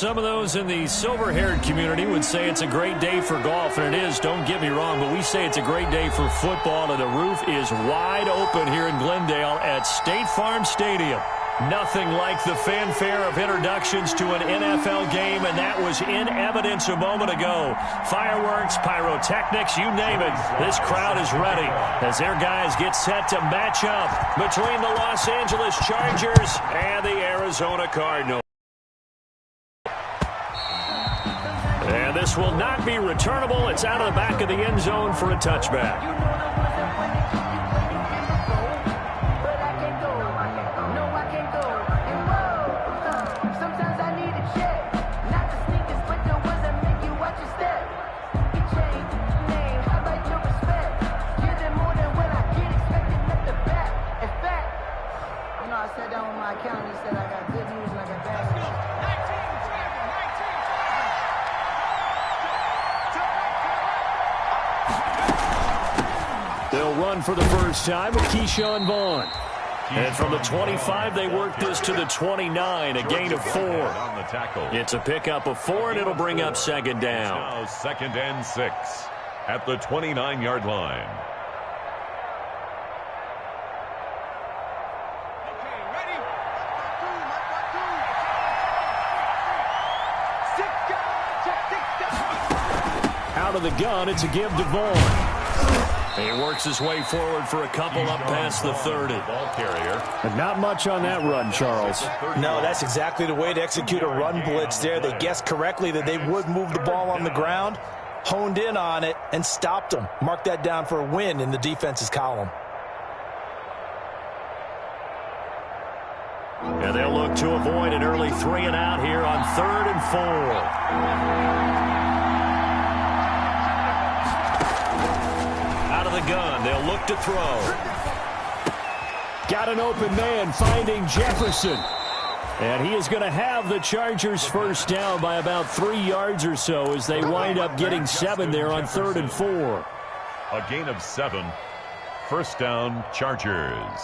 Some of those in the silver-haired community would say it's a great day for golf, and it is, don't get me wrong, but we say it's a great day for football, and the roof is wide open here in Glendale at State Farm Stadium. Nothing like the fanfare of introductions to an NFL game, and that was in evidence a moment ago. Fireworks, pyrotechnics, you name it. This crowd is ready as their guys get set to match up between the Los Angeles Chargers and the Arizona Cardinals. And this will not be returnable. It's out of the back of the end zone for a touchback. They'll run for the first time with Keyshawn Vaughn. And from the 25, they work this to the 29, a gain of 4. It's a pickup of 4, and it'll bring up second down. Now 2nd and 6 at the 29-yard line. Out of the gun, it's a give to Vaughn. He works his way forward for a couple up past the 30. Ball carrier. But not much on that run, Charles. No, that's exactly the way to execute a run blitz there. They guessed correctly that they would move the ball on the ground, honed in on it, and stopped them. Mark that down for a win in the defense's column. And they'll look to avoid an early 3 and out here on 3rd and 4. The gun. They'll look to throw. Got an open man finding Jefferson. And he is going to have the Chargers first down by about 3 yards or so as they wind up getting 7 there on 3rd and 4. A gain of 7. First down, Chargers.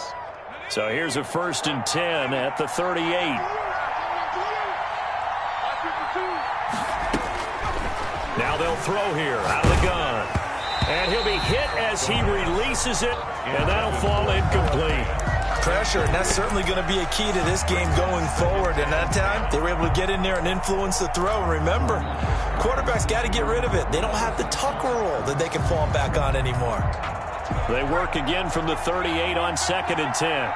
So here's a 1st and 10 at the 38. Now they'll throw here out of the gun. And he'll be hit as he releases it, and that'll fall incomplete. Pressure, and that's certainly going to be a key to this game going forward. And that time, they were able to get in there and influence the throw. Remember, quarterbacks got to get rid of it. They don't have the Tucker roll that they can fall back on anymore. They work again from the 38 on 2nd and 10.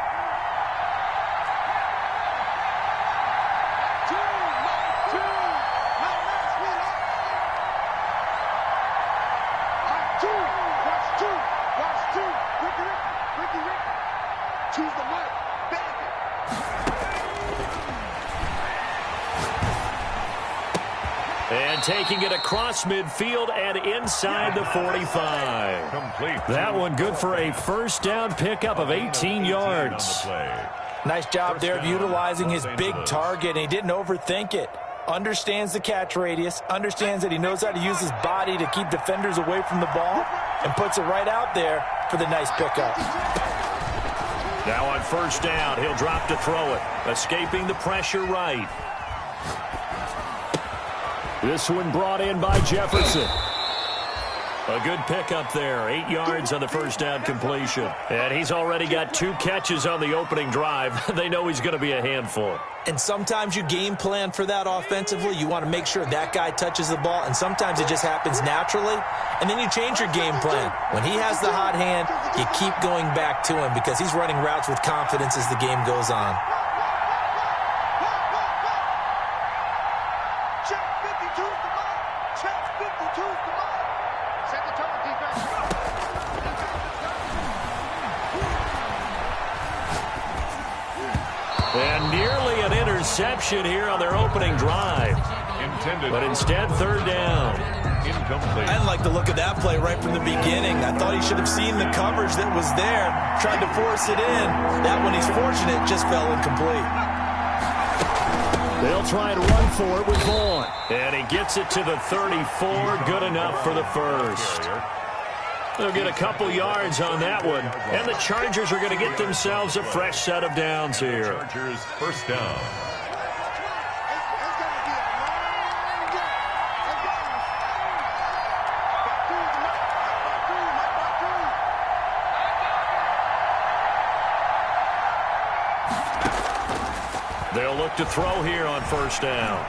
And taking it across midfield and inside the 45. Complete. That one good for a first down pickup of 18 yards. Nice job there of utilizing his big target, and he didn't overthink it. Understands the catch radius, understands that he knows how to use his body to keep defenders away from the ball, and puts it right out there for the nice pickup. Now on first down, he'll drop to throw it, escaping the pressure right. This one brought in by Jefferson. A good pickup there. 8 yards on the first down completion. And he's already got 2 catches on the opening drive. They know he's going to be a handful. And sometimes you game plan for that offensively. You want to make sure that guy touches the ball. And sometimes it just happens naturally. And then you change your game plan. When he has the hot hand, you keep going back to him because he's running routes with confidence as the game goes on. And nearly an interception here on their opening drive. But instead, 3rd down. Incomplete. I didn't like the look of that play right from the beginning. I thought he should have seen the coverage that was there, tried to force it in. That one, he's fortunate, just fell incomplete. They'll try and run for it with Vaughn. And he gets it to the 34. Good enough for the first. They'll get a couple yards on that one. And the Chargers are going to get themselves a fresh set of downs here. Chargers first down. They'll look to throw here on first down.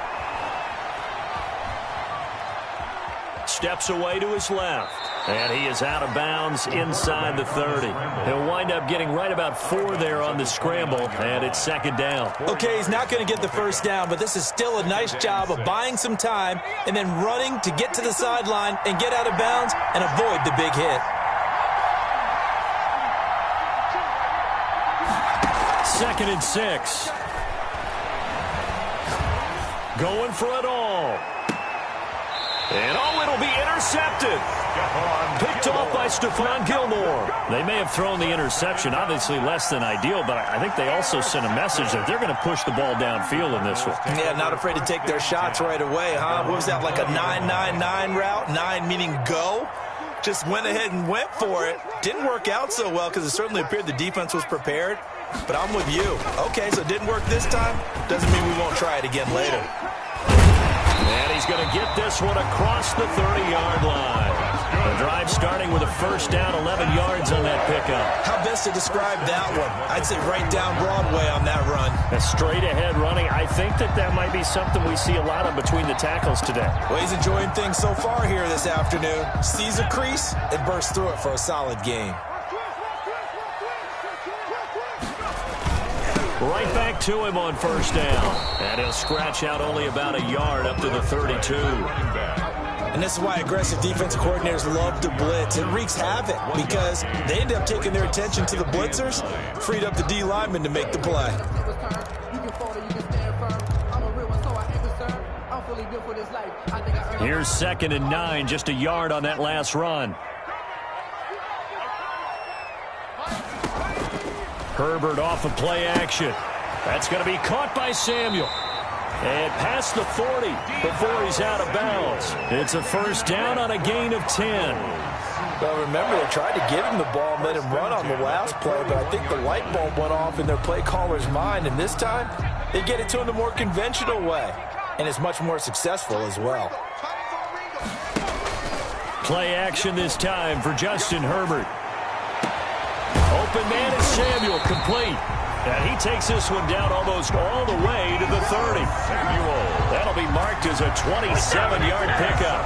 Steps away to his left. And he is out of bounds inside the 30. He'll wind up getting right about 4 there on the scramble, and it's second down. Okay, he's not going to get the first down, but this is still a nice job of buying some time and then running to get to the sideline and get out of bounds and avoid the big hit. Second and 6. Going for it all. And it'll be intercepted. Picked off by Stephon Gilmore. They may have thrown the interception, obviously less than ideal, but I think they also sent a message that they're going to push the ball downfield in this one. Yeah, not afraid to take their shots right away, huh? What was that, like a 9-9-9 route? 9 meaning go? Just went ahead and went for it. Didn't work out so well because it certainly appeared the defense was prepared. But I'm with you. Okay, so it didn't work this time. Doesn't mean we won't try it again later. And he's going to get this one across the 30-yard line. The drive starting with a first down, 11 yards on that pickup. How best to describe that one? I'd say right down Broadway on that run. A straight-ahead running. I think that might be something we see a lot of between the tackles today. Well, he's enjoying things so far here this afternoon. Sees a crease and bursts through it for a solid gain. Right back to him on first down. And he'll scratch out only about a yard up to the 32. And this is why aggressive defensive coordinators love to blitz. It wreaks havoc because they end up taking their attention to the blitzers, freed up the D lineman to make the play. Here's 2nd and 9, just a yard on that last run. Herbert off of play action. That's going to be caught by Samuel. And past the 40 before he's out of bounds. It's a first down on a gain of 10. Well, remember, they tried to give him the ball and let him run on the last play, but I think the light bulb went off in their play caller's mind, and this time they get it to him the more conventional way, and it's much more successful as well. Play action this time for Justin Herbert. Open man is Samuel, complete. And he takes this one down almost all the way to the 30. That'll be marked as a 27-yard pickup.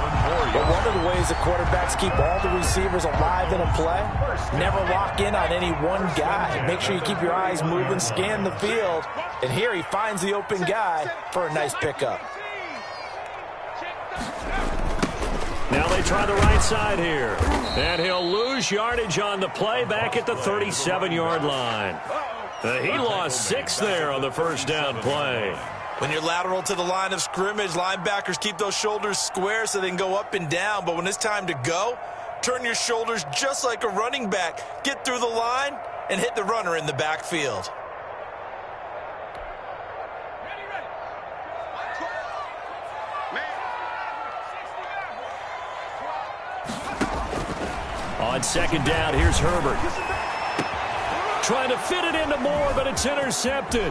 But one of the ways the quarterbacks keep all the receivers alive in a play, never lock in on any one guy. Make sure you keep your eyes moving, scan the field. And here he finds the open guy for a nice pickup. Now they try the right side here. And he'll lose yardage on the play back at the 37-yard line. He lost 6 there on the first down play. When you're lateral to the line of scrimmage, linebackers keep those shoulders square so they can go up and down. But when it's time to go, turn your shoulders just like a running back. Get through the line and hit the runner in the backfield. On second down, here's Herbert. Trying to fit it into Moore, but it's intercepted.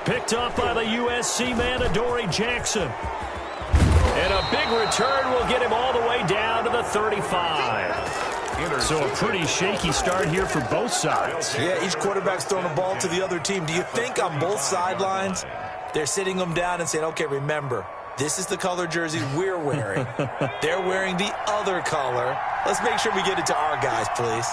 Picked up by the USC man, Adoree Jackson. And a big return will get him all the way down to the 35. So a pretty shaky start here for both sides. Yeah, each quarterback's throwing the ball to the other team. Do you think on both sidelines they're sitting them down and saying, okay, remember, this is the color jersey we're wearing. They're wearing the other color. Let's make sure we get it to our guys, please.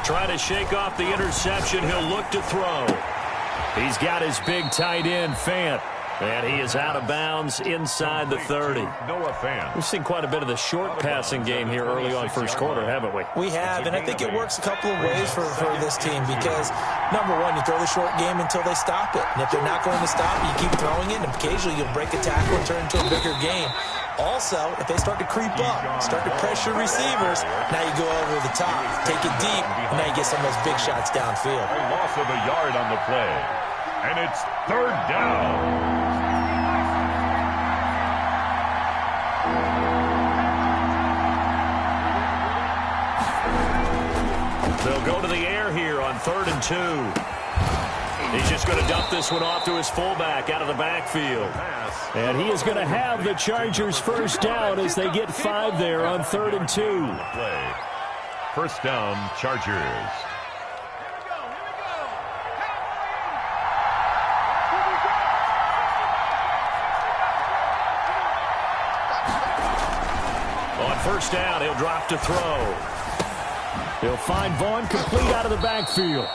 Trying to shake off the interception. He'll look to throw. He's got his big tight end, Fant. And he is out of bounds inside the 30. We've seen quite a bit of the short passing game here early on first quarter, haven't we? We have, and I think it works a couple of ways for this team because, number one, you throw the short game until they stop it. And if they're not going to stop it, you keep throwing it, and occasionally you'll break a tackle and turn it into a bigger game. Also, if they start to creep up, start to pressure receivers, now you go over the top, take it deep, and now you get some of those big shots downfield. A loss of a yard on the play, and it's third down. They'll go to the air here on 3rd and 2. He's just going to dump this one off to his fullback out of the backfield. And he is going to have the Chargers first down as they get 5 there on 3rd and 2. First down, Chargers. On first down, he'll drop to throw. He'll find Vaughn complete out of the backfield.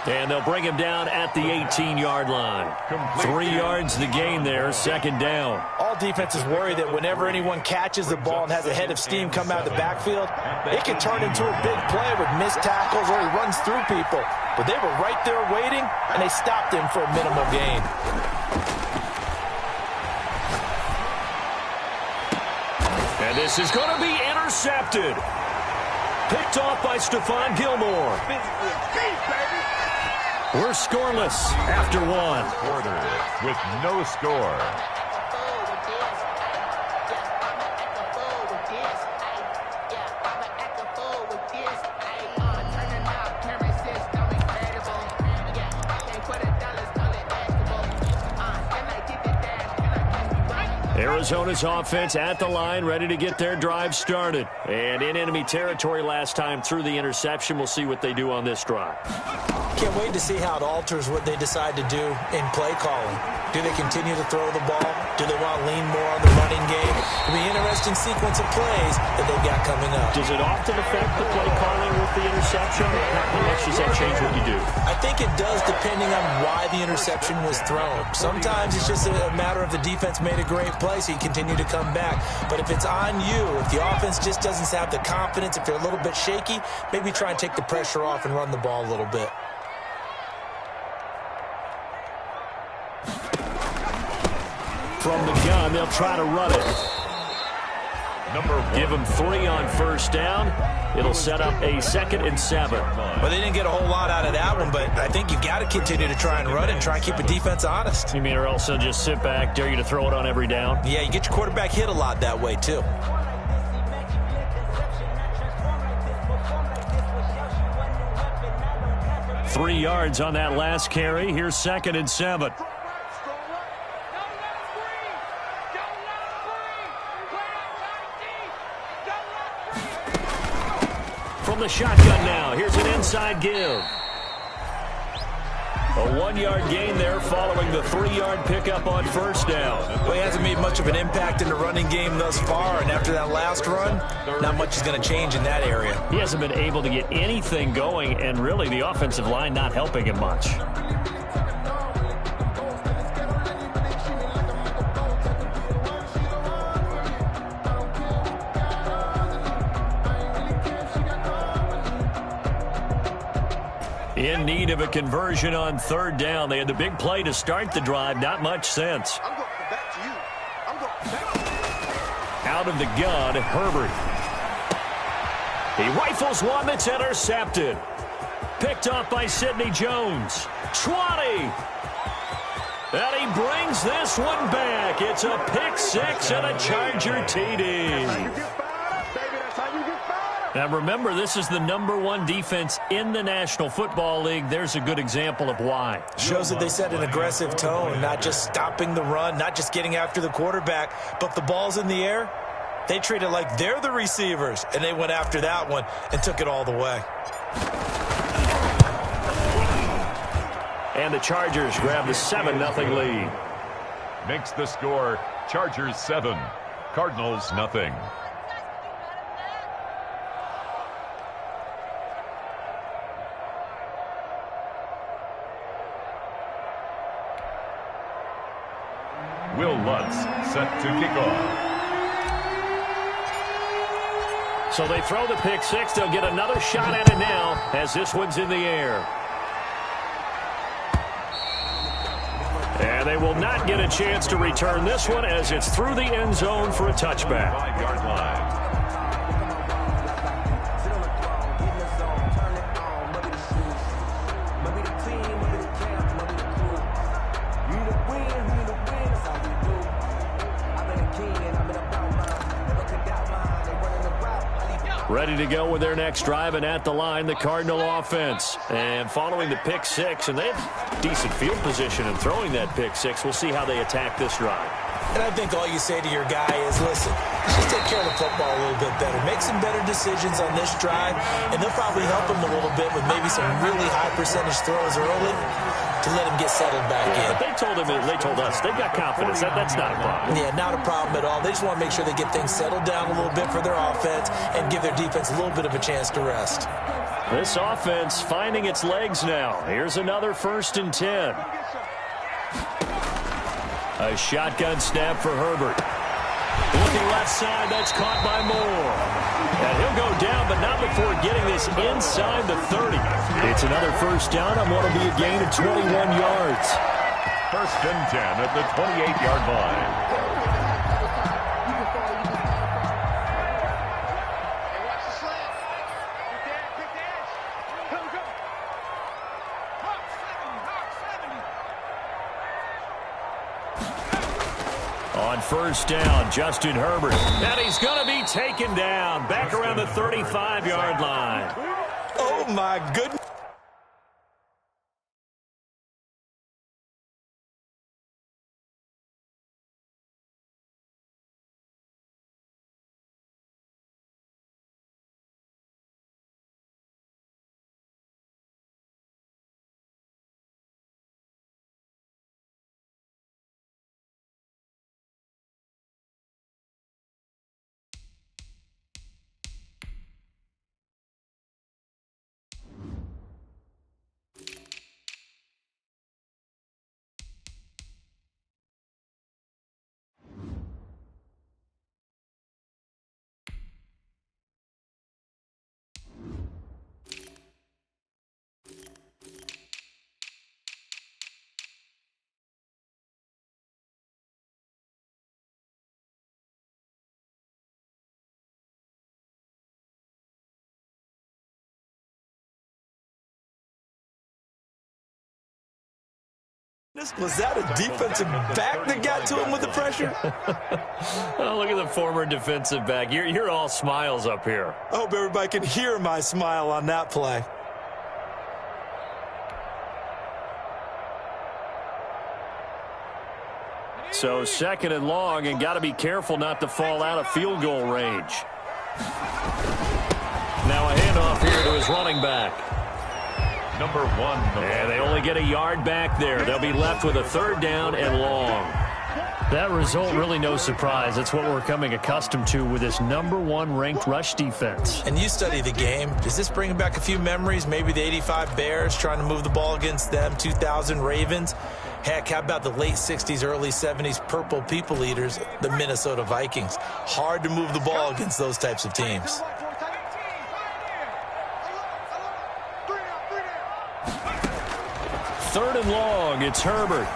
And they'll bring him down at the 18-yard line. 3 yards the gain there, second down. All defenses worry that whenever anyone catches the ball and has a head of steam come out of the backfield, it can turn into a big play with missed tackles or he runs through people. But they were right there waiting, and they stopped him for a minimal gain. And this is going to be intercepted. Picked off by Stephon Gilmore. We're scoreless after 1. Quarter with no score. Arizona's offense at the line, ready to get their drive started. And in enemy territory last time through the interception. We'll see what they do on this drive. Can't wait to see how it alters what they decide to do in play calling. Do they continue to throw the ball? Do they want to lean more on the running game? It'll be an interesting sequence of plays that they've got coming up. Does it often affect the play calling with the interception? How much does that change what you do? I think it does depending on why the interception was thrown. Sometimes it's just a matter of the defense made a great play, so you continue to come back. But if it's on you, if the offense just doesn't have the confidence, if they're a little bit shaky, maybe try and take the pressure off and run the ball a little bit. From the gun, they'll try to run it. Give them 3 on first down. It'll set up a 2nd and 7. Well, they didn't get a whole lot out of that one, but I think you got to continue to try and run it and try and keep a defense honest. You mean or else they'll just sit back, dare you to throw it on every down? Yeah, you get your quarterback hit a lot that way, too. Three yards on that last carry. Here's 2nd and 7. From the shotgun now. Here's an inside give. A 1-yard gain there following the 3-yard pickup on first down. Well, he hasn't made much of an impact in the running game thus far, and after that last run, not much is going to change in that area. He hasn't been able to get anything going, and really the offensive line not helping him much. In need of a conversion on 3rd down. They had the big play to start the drive. Not much sense. Out of the gun, Herbert. He rifles one that's intercepted. Picked off by Sidney Jones. 20. And he brings this one back. It's a pick 6 and a Charger TD. Now remember, this is the #1 defense in the National Football League. There's a good example of why. Shows that they set an aggressive tone, not just stopping the run, not just getting after the quarterback, but if the ball's in the air, they treat it like they're the receivers, and they went after that one and took it all the way. And the Chargers grab the 7-0 lead. Makes the score Chargers 7, Cardinals nothing. Will Lutz set to kick off. So they throw the pick 6. They'll get another shot at it now as this one's in the air. And they will not get a chance to return this one as it's through the end zone for a touchback. 5-yard line. Ready to go with their next drive, and at the line, the Cardinal offense. And following the pick 6, and they've decent field position and throwing that pick six. We'll see how they attack this drive. And I think all you say to your guy is, listen, just take care of the football a little bit better. Make some better decisions on this drive, and they'll probably help him a little bit with maybe some really high percentage throws early to let him get settled back in. But they told us they've got confidence. That's not a problem. Yeah, not a problem at all. They just want to make sure they get things settled down a little bit for their offense and give their defense a little bit of a chance to rest. This offense finding its legs now. Here's another 1st and 10. A shotgun snap for Herbert. Looking left side, that's caught by Moore. And he'll go down, but not before getting this inside the 30. It's another 1st down on what will be a gain of 21 yards. 1st and 10 at the 28-yard line. On 1st down, Justin Herbert. And he's going to be taken down back around the 35-yard line. Oh, my goodness. Was that a defensive back that got to him with the pressure? Oh, look at the former defensive back. You're all smiles up here. I hope everybody can hear my smile on that play. So 2nd and long, and got to be careful not to fall out of field goal range. Now a handoff here to his running back. Number 1. And they only get a yard back there. They'll be left with a 3rd down and long. That result, really no surprise. It's what we're coming accustomed to with this number 1 ranked rush defense. And you study the game. Does this bring back a few memories? Maybe the 85 Bears trying to move the ball against them, 2000 Ravens. Heck, how about the late 60s, early 70s Purple People Eaters, the Minnesota Vikings? Hard to move the ball against those types of teams. 3rd and long, it's Herbert.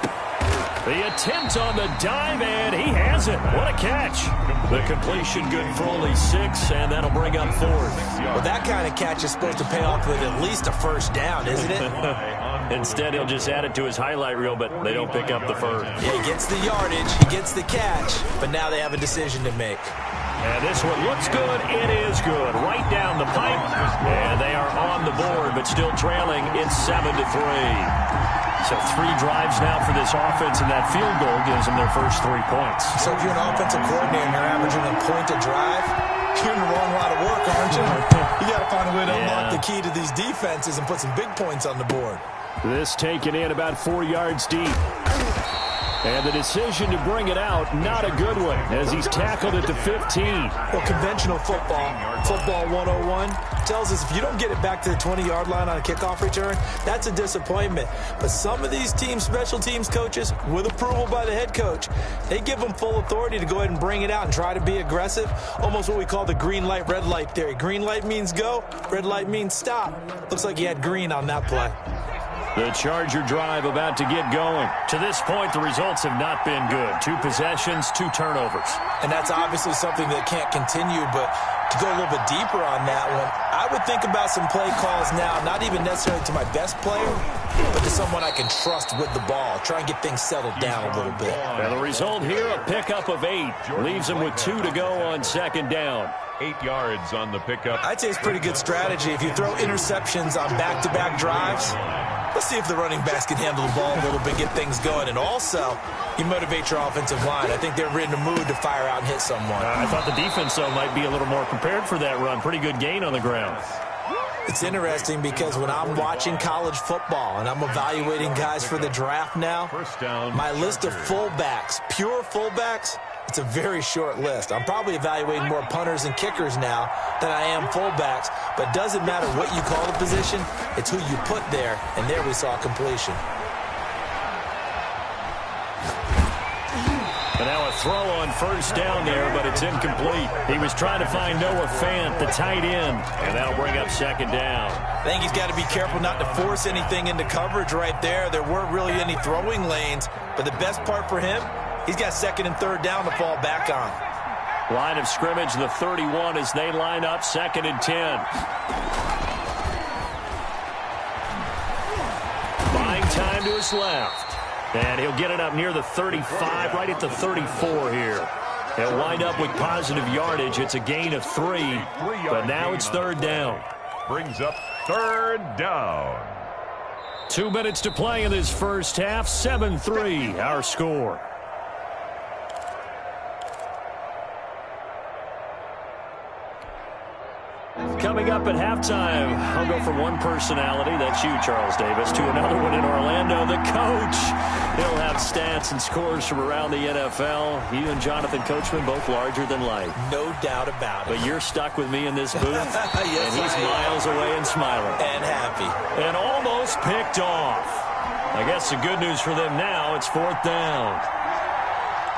The attempt on the dive, and he has it. What a catch. The completion good for only 6, and that'll bring up 4th. Well, that kind of catch is supposed to pay off with at least a 1st down, isn't it? Instead, he'll just add it to his highlight reel, but they don't pick up the 1st. Yeah, he gets the yardage, he gets the catch, but now they have a decision to make. And this one looks good. It is good. Right down the pipe. And they are on the board, but still trailing. It's 7-3. So 3 drives now for this offense, and that field goal gives them their first 3 points. So if you're an offensive coordinator and you're averaging a point a drive, you're in the wrong line of work, aren't you? You got to find a way to unlock the key to these defenses and put some big points on the board. This taken in about 4 yards deep. And the decision to bring it out, not a good one, as he's tackled at the 15. Well, conventional football 101, tells us if you don't get it back to the 20-yard line on a kickoff return, that's a disappointment. But some of these team special teams coaches, with approval by the head coach, they give them full authority to go ahead and bring it out and try to be aggressive, almost what we call the green light, red light theory. Green light means go, red light means stop. Looks like he had green on that play. The Charger drive about to get going. To this point, the results have not been good. 2 possessions, 2 turnovers. And that's obviously something that can't continue, but to go a little bit deeper on that one, I would think about some play calls now, not even necessarily to my best player, but to someone I can trust with the ball. Try and get things settled down a little bit. And the result here, a pickup of 8. Leaves them with 2 to go on 2nd down. 8 yards on the pickup. I'd say it's pretty good strategy. If you throw interceptions on back-to-back drives, Let's see if the running backs can handle the ball a little bit, get things going. And also, you motivate your offensive line. I think they're in the mood to fire out and hit someone. I thought the defense, though, might be a little more prepared for that run. Pretty good gain on the ground. It's interesting because when I'm watching college football and I'm evaluating guys for the draft now, my list of fullbacks, pure fullbacks, it's a very short list. I'm probably evaluating more punters and kickers now than I am fullbacks, but it doesn't matter what you call the position, it's who you put there, and there we saw completion. And now a throw on first down there, but it's incomplete. He was trying to find Noah Fant, the tight end, and that'll bring up second down. I think he's got to be careful not to force anything into coverage right there. There weren't really any throwing lanes, but the best part for him, he's got second and third down to fall back on. Line of scrimmage, the 31 as they line up, second and 10. Buying time to his left. And he'll get it up near the 35, right at the 34 here. He'll wind up with positive yardage. It's a gain of 3, but now it's third down. Brings up third down. 2 minutes to play in this first half. 7-3, our score. Coming up at halftime, I'll go from one personality, that's you, Charles Davis, to another one in Orlando, the coach. He'll have stats and scores from around the NFL. You and Jonathan Coachman, both larger than life. No doubt about it. But you're stuck with me in this booth, yes, and he's miles away and smiling. And happy. And almost picked off. I guess the good news for them now, it's fourth down.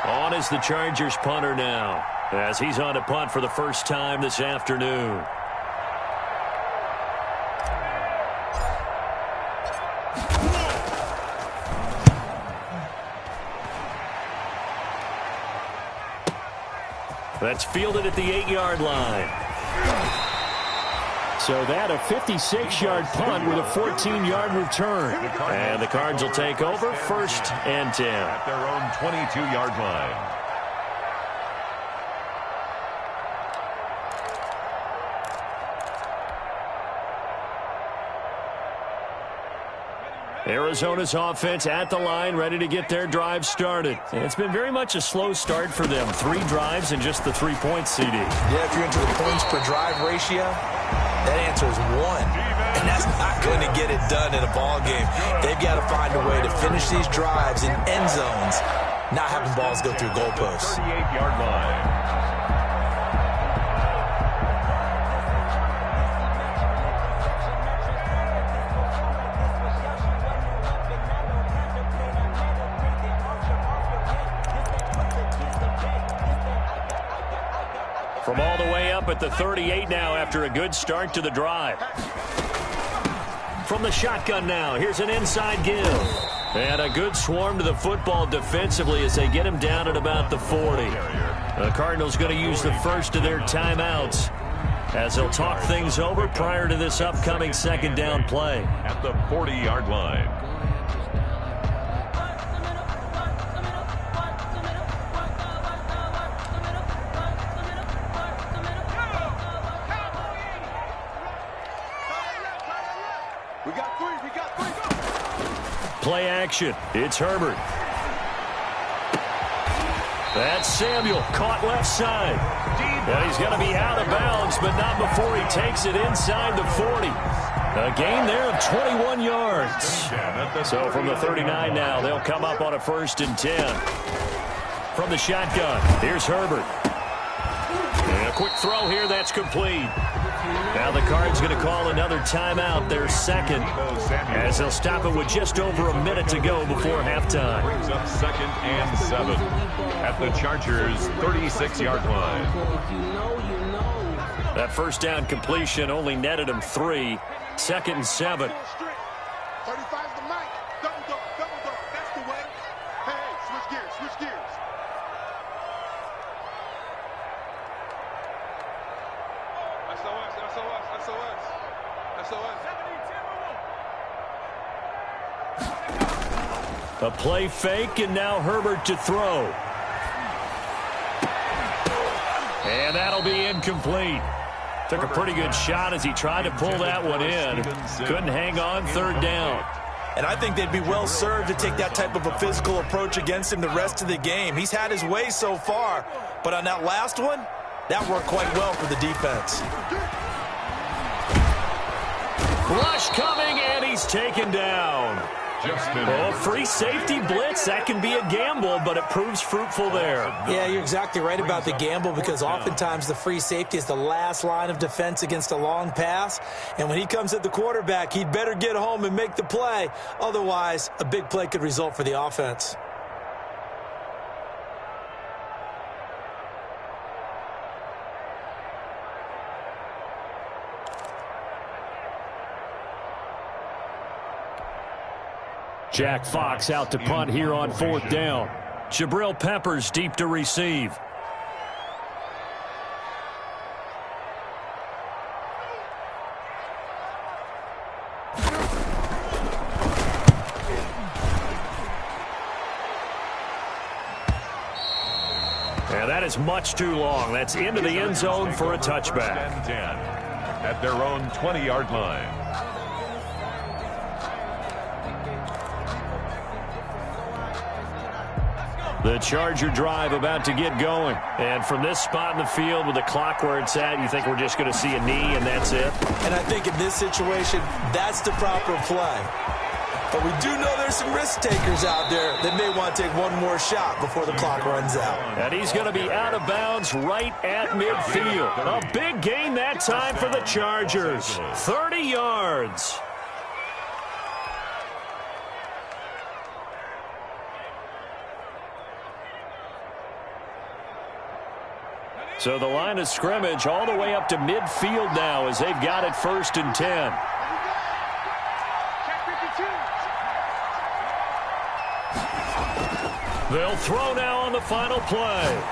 On is the Chargers punter now, as he's on to punt for the first time this afternoon. That's fielded at the 8-yard line. So that a 56-yard punt with a 14-yard return. And the Cards will take over first and 10. At their own 22-yard line. Arizona's offense at the line, ready to get their drive started. And it's been very much a slow start for them. 3 drives and just the 3 points, CD. Yeah, if you're into the points per drive ratio, that answer is 1. And that's not going to get it done in a ball game. They've got to find a way to finish these drives in end zones, not having balls go through goalposts. 38-yard line. From all the way up at the 38 now after a good start to the drive. From the shotgun now, here's an inside give. And a good swarm to the football defensively as they get him down at about the 40. The Cardinals going to use the first of their timeouts as they'll talk things over prior to this upcoming second down play. At the 40-yard line. Play action. It's Herbert. That's Samuel, caught left side. And he's going to be out of bounds, but not before he takes it inside the 40. A gain there of 21 yards. So from the 39 now, they'll come up on a first and 10. From the shotgun, here's Herbert. And a quick throw here, that's complete. Now the Cards going to call another timeout, their second, as they'll stop it with just over a minute to go before halftime. Brings up second and 7 at the Chargers' 36-yard line. That first down completion only netted him 3. Second and 7. 35's the mic. Double dog. That's the way. Hey, switch gears. SOS. A play fake, and now Herbert to throw. And that'll be incomplete. Took a pretty good shot as he tried to pull that one in. Couldn't hang on, third down. And I think they'd be well served to take that type of a physical approach against him the rest of the game. He's had his way so far, but on that last one, that worked quite well for the defense. Rush coming, and he's taken down. Oh, free safety blitz, that can be a gamble, but it proves fruitful there. Yeah, you're exactly right about the gamble, because oftentimes the free safety is the last line of defense against a long pass. And when he comes at the quarterback, he'd better get home and make the play. Otherwise, a big play could result for the offense. Jack Fox out to punt here on 4th down. Jabril Peppers deep to receive. And that is much too long. That's into the end zone for a touchback. 10 at their own 20-yard line. The Charger drive about to get going. And from this spot in the field with the clock where it's at, you think we're just going to see a knee and that's it? And I think in this situation, that's the proper play. But we do know there's some risk takers out there that may want to take one more shot before the clock runs out. And he's going to be out of bounds right at midfield. A big gain that time for the Chargers. 30 yards. So the line of scrimmage all the way up to midfield now as they've got it 1st and 10. They'll throw now on the final play.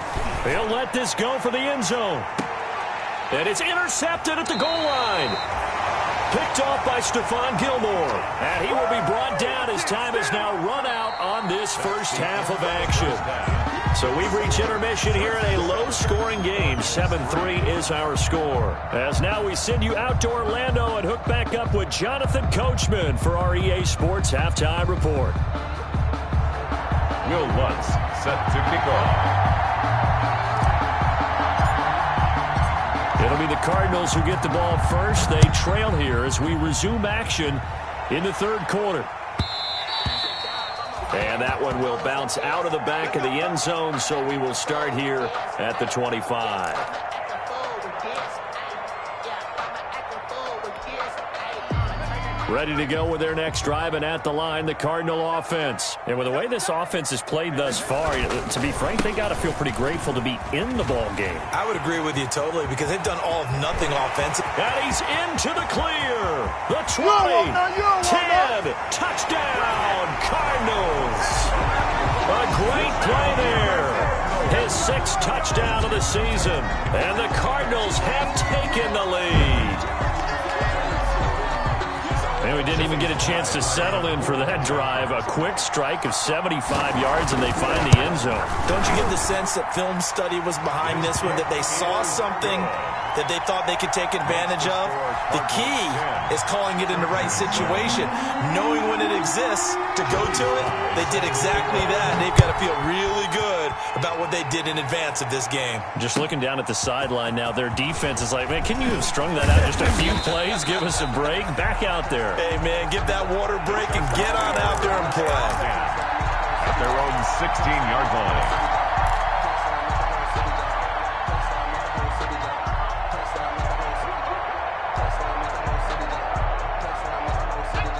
They'll let this go for the end zone. And it's intercepted at the goal line. Picked off by Stephon Gilmore. And he will be brought down as time is now run out on this first half of action. So we've reached intermission here in a low-scoring game. 7-3 is our score. As now we send you out to Orlando and hook back up with Jonathan Coachman for our EA Sports Halftime Report. Will Lutz set to kick off. It'll be the Cardinals who get the ball first. They trail here as we resume action in the 3rd quarter. And that one will bounce out of the back of the end zone, so we will start here at the 25. Ready to go with their next drive, and at the line, the Cardinal offense. And with the way this offense has played thus far, to be frank, they got to feel pretty grateful to be in the ball game. I would agree with you totally, because they've done all of nothing offensive. And he's into the clear. The 20, 10, touchdown, Cardinals. A great play there. His 6th touchdown of the season. And the Cardinals have taken the lead. And we didn't even get a chance to settle in for that drive. A quick strike of 75 yards, and they find the end zone. Don't you get the sense that film study was behind this one, that they saw something that they thought they could take advantage of? The key is calling it in the right situation, knowing when it exists to go to it. They did exactly that. They've got to feel really good about what they did in advance of this game. Just looking down at the sideline now, their defense is like, man, can you have strung that out just a few plays? Give us a break. Back out there. Hey, man, give that water break and get on out there and play. At their own 16-yard line.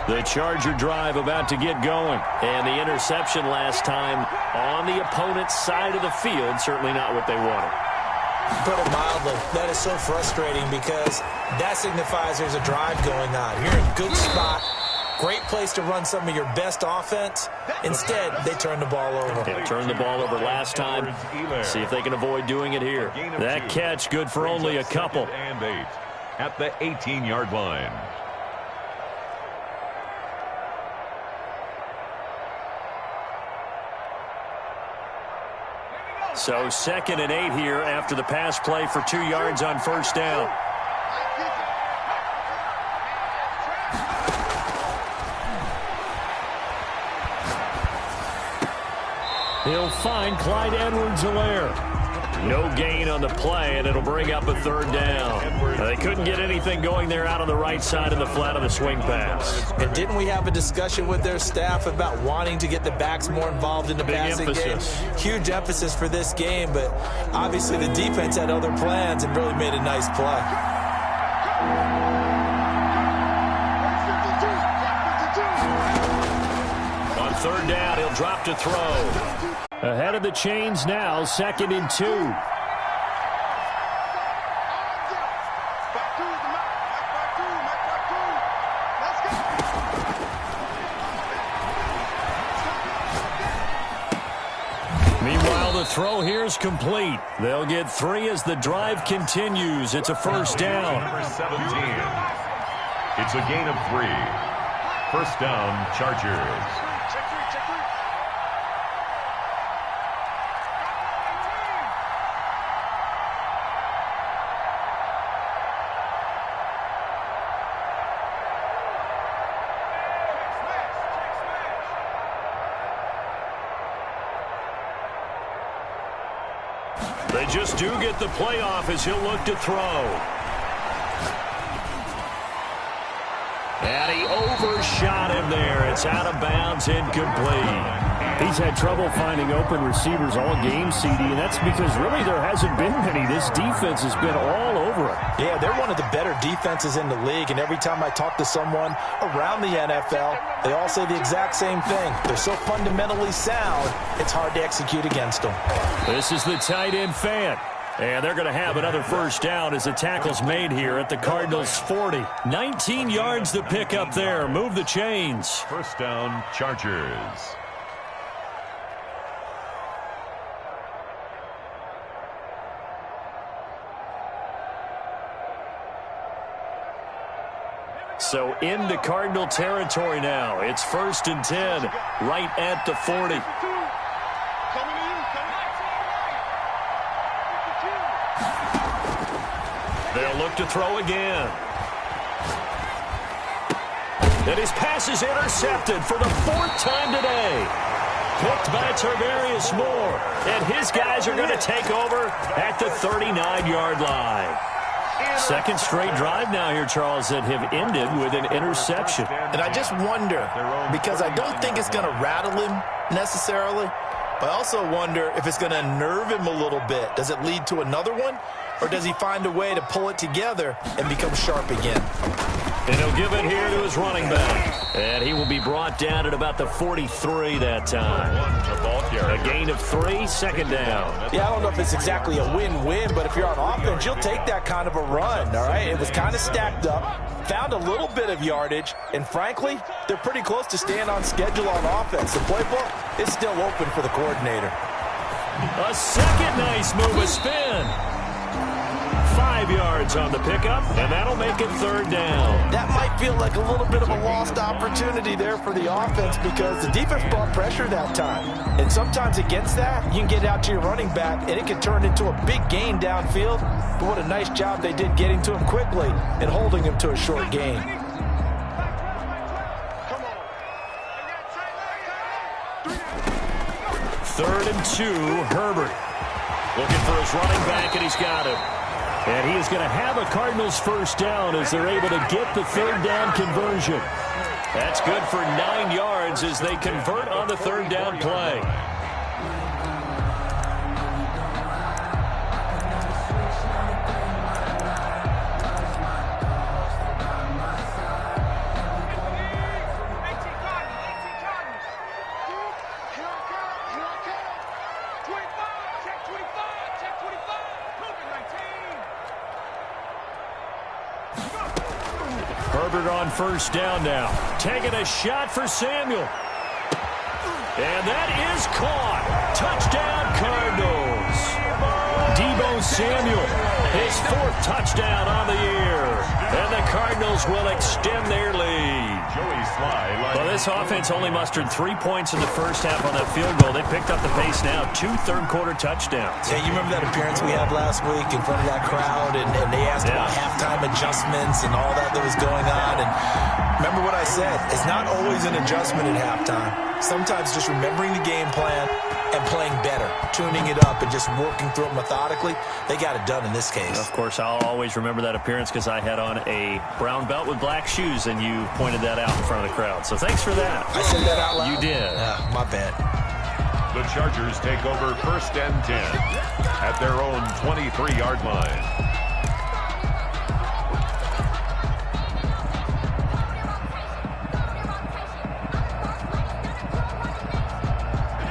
The Charger drive about to get going. And the interception last time on the opponent's side of the field, certainly not what they wanted. Put it mildly, that is so frustrating, because that signifies there's a drive going on. You're in a good spot, great place to run some of your best offense. Instead, they turn the ball over. They turned the ball over last time. See if they can avoid doing it here. That catch good for only a couple. And 8 at the 18-yard line. So 2nd and 8 here after the pass play for 2 yards on 1st down. He'll find Clyde Edwards-Helaire. No gain on the play, and it'll bring up a third down. They couldn't get anything going there out on the right side of the flat of the swing pass. And didn't we have a discussion with their staff about wanting to get the backs more involved in the passing game? Huge emphasis for this game, but obviously the defense had other plans and really made a nice play. On third down, he'll drop to throw. Ahead of the chains now, 2nd and 2. Meanwhile, the throw here is complete. They'll get 3 as the drive continues. It's a first down. Number 17. It's a gain of 3. First down, Chargers. They just do get the playoff as he'll look to throw. And he overshot him there. It's out of bounds, incomplete. He's had trouble finding open receivers all game, CD, and that's because really there hasn't been many. This defense has been all over it. Yeah, they're one of the better defenses in the league, and every time I talk to someone around the NFL, they all say the exact same thing. They're so fundamentally sound, it's hard to execute against them. This is the tight end fan. And they're going to have another first down as the tackle's made here at the Cardinals' 40. 19 yards to pick up there. Move the chains. First down, Chargers. So into Cardinal territory now. It's 1st and 10, right at the 40. They'll look to throw again. And his pass is intercepted for the 4th time today. Picked by Tarvarius Moore. And his guys are going to take over at the 39-yard line. Second straight drive now here, Charles, that have ended with an interception. And I just wonder, because I don't think it's going to rattle him necessarily, but I also wonder if it's going to unnerve him a little bit. Does it lead to another one, or does he find a way to pull it together and become sharp again? And he'll give it here to his running back. And he will be brought down at about the 43 that time. A gain of 3, 2nd down. Yeah, I don't know if it's exactly a win-win, but if you're on offense, you'll take that kind of a run, all right? It was kind of stacked up, found a little bit of yardage, and frankly, they're pretty close to staying on schedule on offense. The playbook is still open for the coordinator. A second nice move, a spin. 5 yards on the pickup, and that'll make it 3rd down. That might feel like a little bit of a lost opportunity there for the offense because the defense brought pressure that time. And sometimes against that, you can get out to your running back, and it can turn into a big gain downfield. But what a nice job they did getting to him quickly and holding him to a short gain. Third and 2, Herbert. Looking for his running back, and he's got him. And he is going to have a Cardinals first down as they're able to get the 3rd down conversion. That's good for 9 yards as they convert on the 3rd down play. Herbert on first down now. Taking a shot for Samuel. And that is caught. Touchdown, Cardinals. Deebo Samuel His 4th touchdown on the year. And the Cardinals will extend their lead. Well, this offense only mustered 3 points in the first half on that field goal. They picked up the pace now. 2 third-quarter touchdowns. Yeah, you remember that appearance we had last week in front of that crowd, and they asked about halftime adjustments and all that was going on. And remember what I said. It's not always an adjustment at halftime. Sometimes just remembering the game plan and playing better, tuning it up and just working through it methodically. They got it done in this case. Of course, I'll always remember that appearance because I had on a brown belt with black shoes, and you pointed that out in front of the crowd. So thanks for that. I said that out loud? You did. My bad. The Chargers take over 1st and 10 at their own 23-yard line.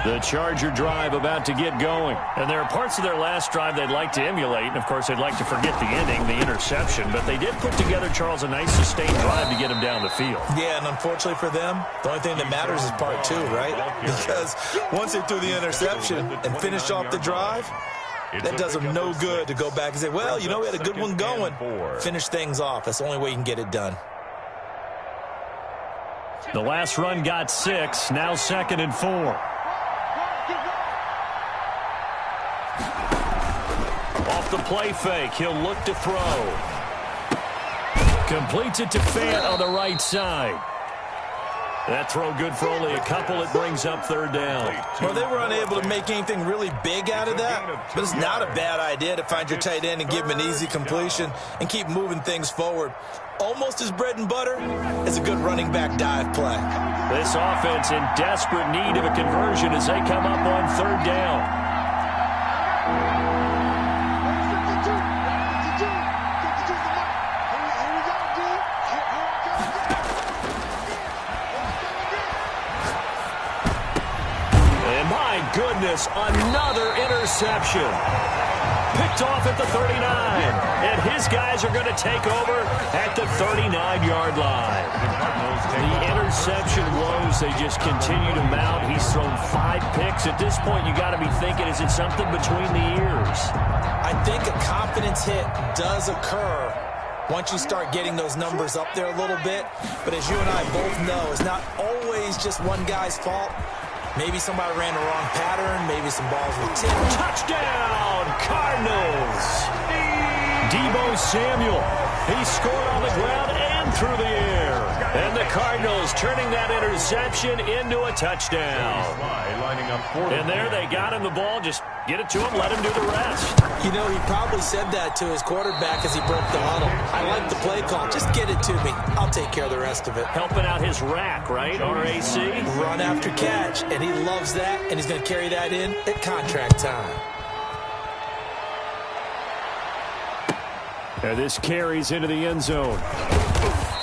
The Charger drive about to get going. And there are parts of their last drive they'd like to emulate. And, of course, they'd like to forget the ending, the interception. But they did put together, Charles, a nice sustained drive to get him down the field. Yeah, and unfortunately for them, the only thing that matters is part 2, right? Because once they threw the interception and finished off the drive, that does them no good to go back and say, well, you know, we had a good one going. Finish things off. That's the only way you can get it done. The last run got 6. Now 2nd and 4. The play fake. He'll look to throw. Completes it to Fant on the right side. That throw good for only a couple. It brings up 3rd down. Well, they were unable to make anything really big out of that, but it's not a bad idea to find your tight end and give him an easy completion and keep moving things forward. Almost as bread and butter as a good running back dive play. This offense in desperate need of a conversion as they come up on 3rd down. Goodness, another interception. Picked off at the 39. And his guys are going to take over at the 39-yard line. The interception woes, they just continue to mount. He's thrown 5 picks. At this point, you got to be thinking, is it something between the ears? I think a confidence hit does occur once you start getting those numbers up there a little bit. But as you and I both know, it's not always just one guy's fault. Maybe somebody ran the wrong pattern. Maybe some balls were tipped. Touchdown, Cardinals! Deebo Samuel. He scored on the ground and through the air. And the Cardinals turning that interception into a touchdown. And there they got him the ball. Just get it to him, let him do the rest. You know, he probably said that to his quarterback as he broke the huddle. I like the play call. Just get it to me. I'll take care of the rest of it. Helping out his rack, right? RAC. Run after catch, and he loves that, and he's going to carry that in at contract time. And this carries into the end zone.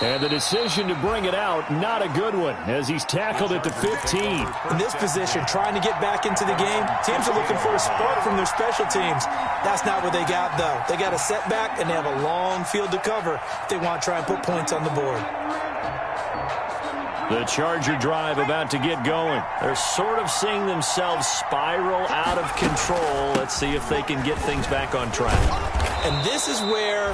And the decision to bring it out, not a good one, as he's tackled at the 15. In this position, trying to get back into the game, teams are looking for a spark from their special teams. That's not what they got, though. They got a setback, and they have a long field to cover if they want to try and put points on the board. The Charger drive about to get going. They're sort of seeing themselves spiral out of control. Let's see if they can get things back on track. And this is where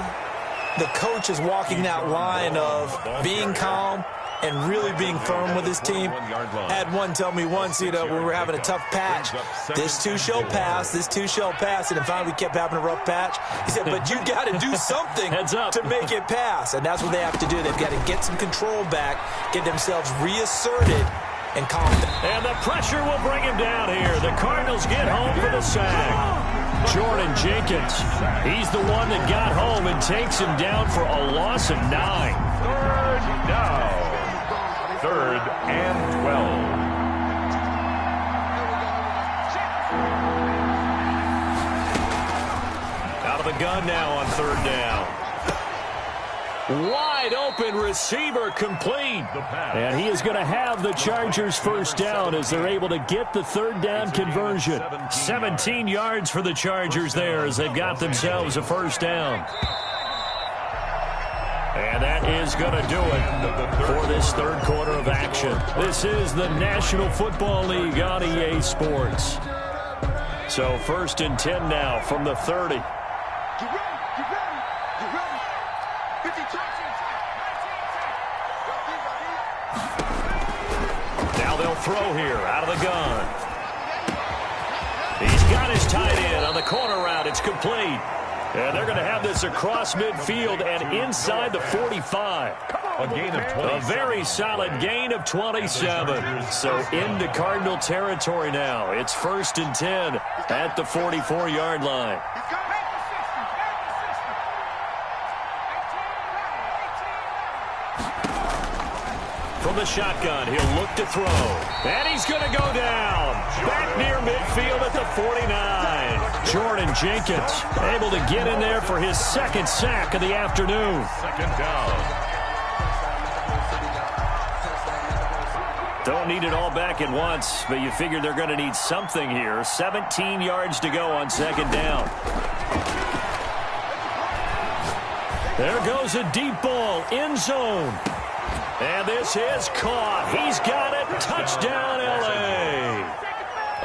the coach is walking that line of being calm and really being firm with his team. I had one tell me once, you know, when we were having a tough patch, this too shall pass, this too shall pass. And finally we kept having a rough patch. He said, but you got to do something to make it pass. And that's what they have to do. They've got to get some control back, get themselves reasserted and confident. And the pressure will bring him down here. The Cardinals get home for the sack. Jordan Jenkins, he's the one that got home and takes him down for a loss of 9. 3rd down. 3rd and 12. Out of the gun now on 3rd down. Wide open receiver complete. And he is going to have the Chargers first down as they're able to get the 3rd down conversion. 17 yards for the Chargers there as they've got themselves a first down. And that is going to do it for this 3rd quarter of action. This is the National Football League on EA Sports. So 1st and 10 now from the 30. They'll throw here out of the gun. He's got his tight end on the corner route. It's complete. And they're going to have this across midfield and inside the 45. A gain of 27. A very solid gain of 27. So into Cardinal territory now. It's 1st and 10 at the 44-yard line. From the shotgun, he'll look to throw. And he's going to go down. Back near midfield at the 49. Jordan Jenkins able to get in there for his 2nd sack of the afternoon. 2nd down. Don't need it all back at once, but you figure they're going to need something here. 17 yards to go on 2nd down. There goes a deep ball, end zone. And this is caught. He's got it. Touchdown, L.A.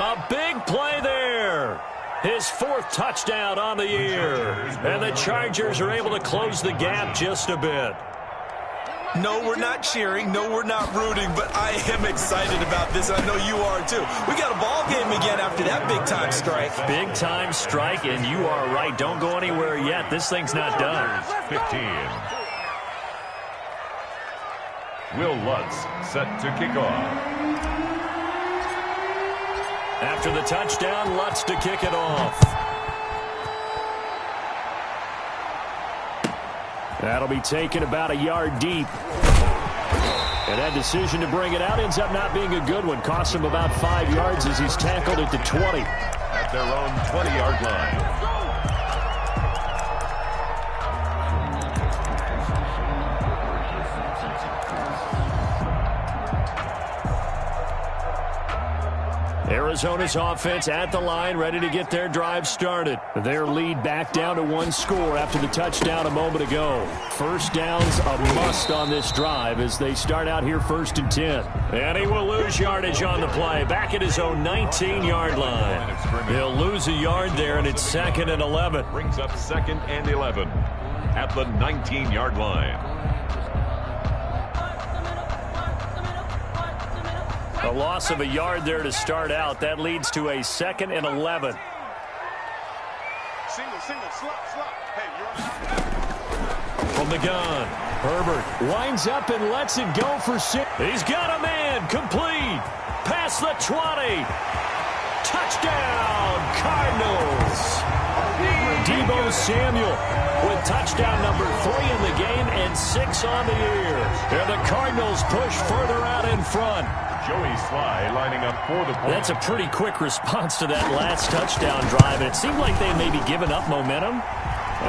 A big play there. His 4th touchdown on the year. And the Chargers are able to close the gap just a bit. No, we're not cheering. No, we're not rooting. But I am excited about this. I know you are, too. We got a ball game again after that big-time strike. Big-time strike, and you are right. Don't go anywhere yet. This thing's not done. 15. Will Lutz set to kick off. After the touchdown, Lutz to kick it off. That'll be taken about a yard deep. And that decision to bring it out ends up not being a good one. Costs him about 5 yards as he's tackled at the 20. At their own 20-yard line. Arizona's offense at the line, ready to get their drive started. Their lead back down to 1 score after the touchdown a moment ago. 1st down's a must on this drive as they start out here 1st and 10. And he will lose yardage on the play, back at his own 19-yard line. He'll lose a yard there, and it's 2nd and 11. Brings up 2nd and 11 at the 19-yard line. A loss of a yard there to start out. That leads to a 2nd and 11. From the gun, Herbert winds up and lets it go for 6. He's got a man, complete. Past the 20. Touchdown, Cardinals. Deebo Samuel with touchdown number 3 in the game and 6 on the year. And the Cardinals push further out in front. Joey Sly lining up for the point. That's a pretty quick response to that last touchdown drive. And it seemed like they had maybe given up momentum.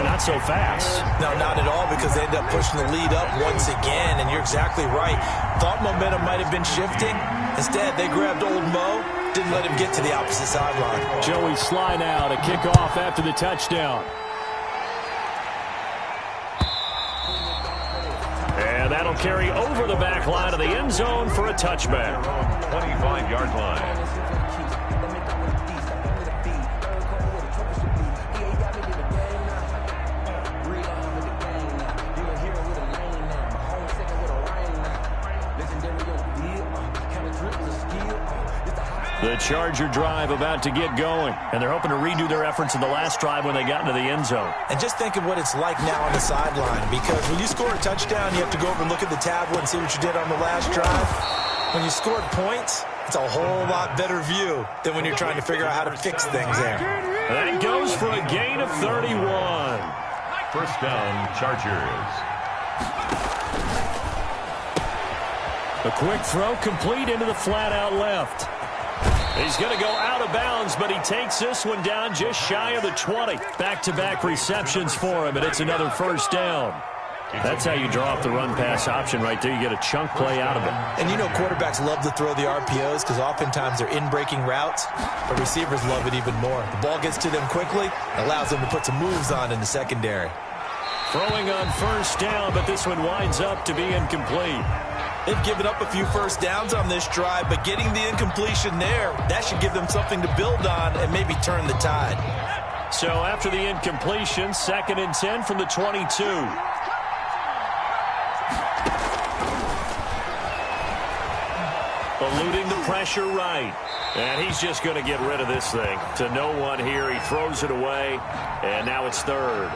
Not so fast. No, not at all, because they ended up pushing the lead up once again. And you're exactly right. Thought momentum might have been shifting. Instead, they grabbed old Mo. Didn't let him get to the opposite sideline. Joey Sly now to kick off after the touchdown. And that'll carry over the back line of the end zone for a touchback. 25-yard line. The Charger drive about to get going, and they're hoping to redo their efforts in the last drive when they got into the end zone. And just think of what it's like now on the sideline, because when you score a touchdown, you have to go over and look at the tablet and see what you did on the last drive. When you scored points, it's a whole lot better view than when you're trying to figure out how to fix things there. That goes for a gain of 31. 1st down, Chargers. A quick throw complete into the flat out left. He's going to go out of bounds, but he takes this one down just shy of the 20. Back-to-back receptions for him, and it's another 1st down. That's how you draw up the run-pass option right there. You get a chunk play out of it. And you know quarterbacks love to throw the RPOs because oftentimes they're in-breaking routes, but receivers love it even more. The ball gets to them quickly, allows them to put some moves on in the secondary. Throwing on 1st down, but this one winds up to be incomplete. They've given up a few 1st downs on this drive, but getting the incompletion there, that should give them something to build on and maybe turn the tide. So after the incompletion, 2nd and 10 from the 22. Eluding the pressure right. And he's just going to get rid of this thing to no one here. He throws it away, and now it's third.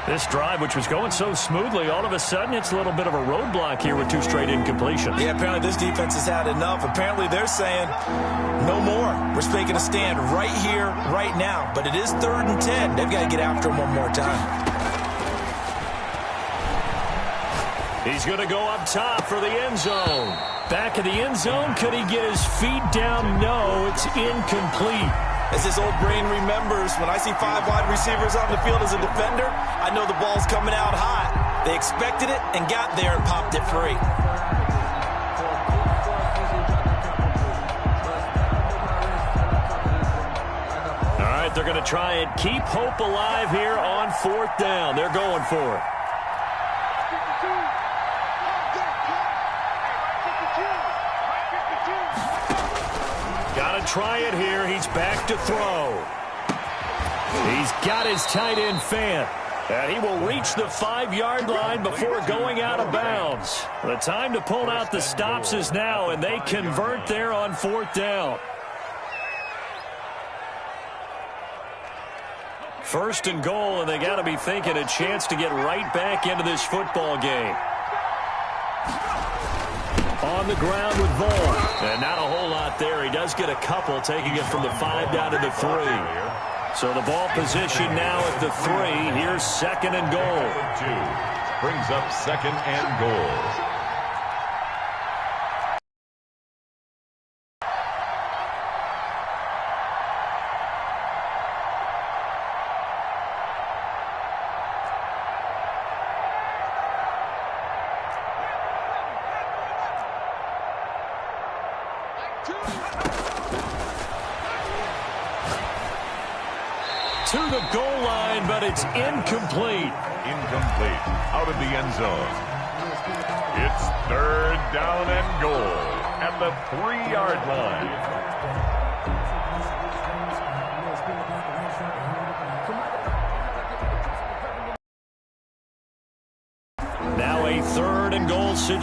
This drive, which was going so smoothly, all of a sudden it's a little bit of a roadblock here with 2 straight incompletions. Yeah, apparently this defense has had enough. Apparently they're saying no more. We're making a stand right here, right now. But it is 3rd and 10. They've got to get after him one more time. He's going to go up top for the end zone. Back of the end zone. Could he get his feet down? No, it's incomplete. As his old brain remembers, when I see 5 wide receivers on the field as a defender, I know the ball's coming out hot. They expected it and got there and popped it free. All right, they're going to try and keep hope alive here on 4th down. They're going for it. Try it here. He's back to throw. He's got his tight end fan. And he will reach the 5-yard line before going out of bounds. The time to pull out the stops is now, and they convert there on 4th down. 1st and goal, and they got to be thinking a chance to get right back into this football game. On the ground with Vaughn. And not a whole lot there. He does get a couple, taking it from the 5 down to the 3. So the ball position now at the 3. Here's 2nd and goal. 2 brings up 2nd and goal. To the goal line, but it's incomplete. Incomplete. Out of the end zone. It's 3rd down and goal at the 3-yard line. Now a 3rd and goal situation.